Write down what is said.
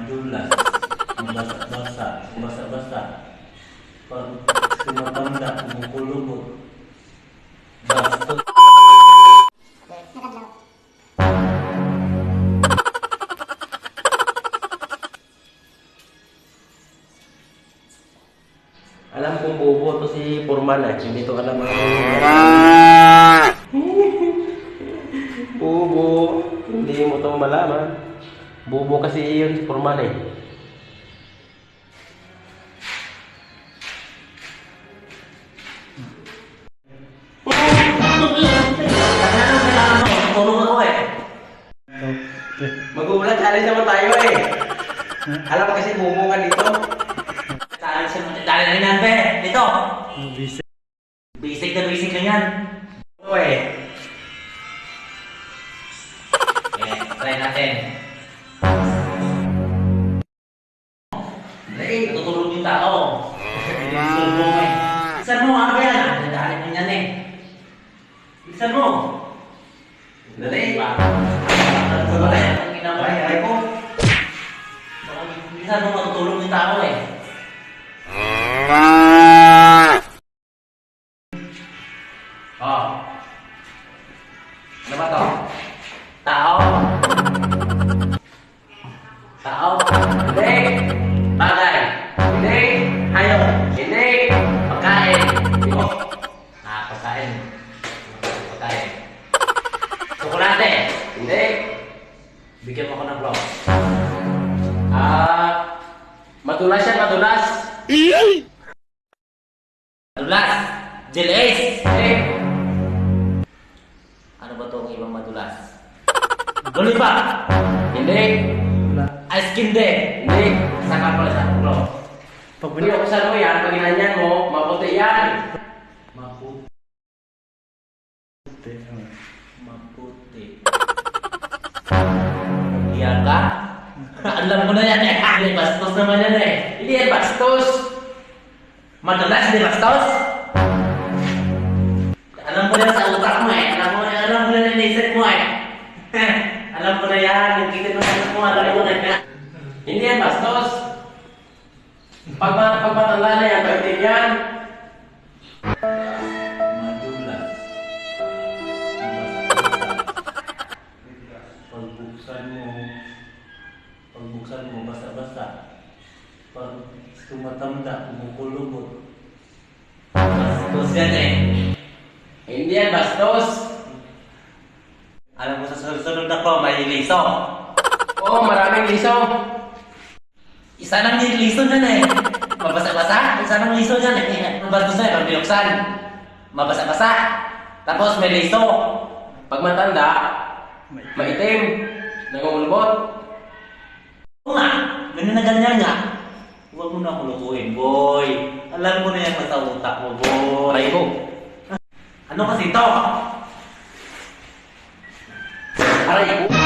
madulas, mabasa-basa, basa-basa, pag tumatanda, kumukulubot, bastos. Alam kong bobo to si Foreman eh. Hindi to alam ang bobo. Hindi mo to malaman. Bobo kasi yun si Foreman eh. Tulong ako eh. Mag-uulan challenge naman tayo eh. Alam mo kasi bobo ka dito. Dali na yan, be. Dito. Basic. Basic na basic lang yan. Oo eh. Try natin. Dali, natutulog yung tao. Tulong eh. Bilisan mo, ano ba yan? Dali mo yan eh. Bilisan mo. Dali. Dali. Ang ginamay. Ay ko. Bilisan mo, matutulog yung tao eh. Oh. Ano ba to? Tao? Tao? Hindi. Bagay? Hindi. Hayop? Hindi. Pagkain? Hindi mo. Pagkain. Pagkain. Tsokolate? Hindi. Bigyan mo ako ng vlog. Madulas yan, madulas. Madulas? Jilis? Eh. Ano ba to ang ibang madulas? Lollipop? Hindi. Ice cream din? Hindi. Saka pala sa ulo. Pag Hindi ako sa ano yan, pag inanyan mo, maputi yan. Maputi. Maputi. Iyan ka? Alam mo na yan eh. Hindi bastos naman yan eh. Hindi yan bastos. Madulas, hindi bastos? Alam mo na yan sa utak mo eh. Alam mo na yan naisip mo eh. Alam mo na yan. Yung kita mo sa mo, alam mo na yan. Hindi yan bastos. Pag matanda na yan, pagdating yan. Madulas. Pagbuksan mo, basa-basa. Pag tumatanda, kumukulubot. Bastos yan eh. Hindi yan bastos. Alam mo sa sunod na po, may liso. Oo, maraming liso. Isa lang yung liso dyan eh. Mabasa-basa, isa lang liso dyan eh. Ang bastos na eh, pag binuksan. Mabasa-basa. Tapos may liso. Pag matanda, maitim, nangungulubot. Oo nga, ganyan na ganyan nga. Huwag mo na ako lukuhin, boy. Alam mo na yan sa utak mo, boy. Aray ko. Ano kasi ito? Aray ko.